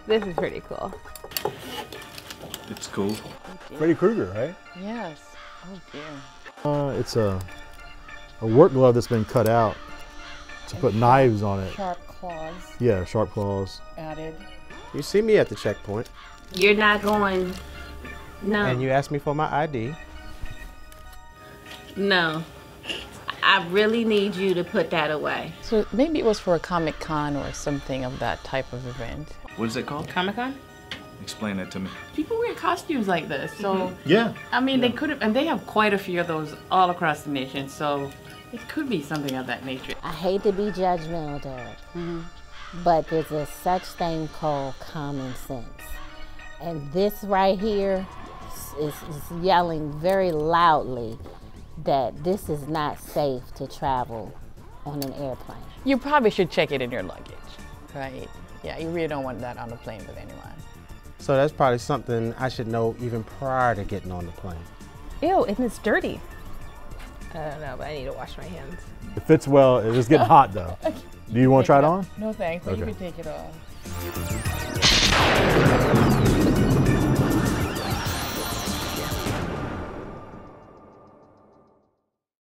This is pretty cool. It's cool. Freddy Krueger, right? Yes. Oh dear. It's a work glove that's been cut out to put knives on it. Sharp claws Yeah, sharp claws. added. You see me at the checkpoint, You're not going, no. and you ask me for my ID. No. I really need you to put that away. So maybe it was for a Comic-Con or something of that type of event. What is it called? Comic-Con? Explain that to me. People wear costumes like this, so Yeah. I mean they could have, and they have quite a few of those all across the nation. So it could be something of that nature. I hate to be judgmental, Derek, but there's a such thing called common sense. And this right here is yelling very loudly that this is not safe to travel on an airplane. You probably should check it in your luggage, right? Yeah, you really don't want that on the plane with anyone. So that's probably something I should know even prior to getting on the plane. Ew, and it's dirty. I don't know, but I need to wash my hands. It fits well. It's getting hot though. Do you want to try it on? No thanks, Okay. you can take it off.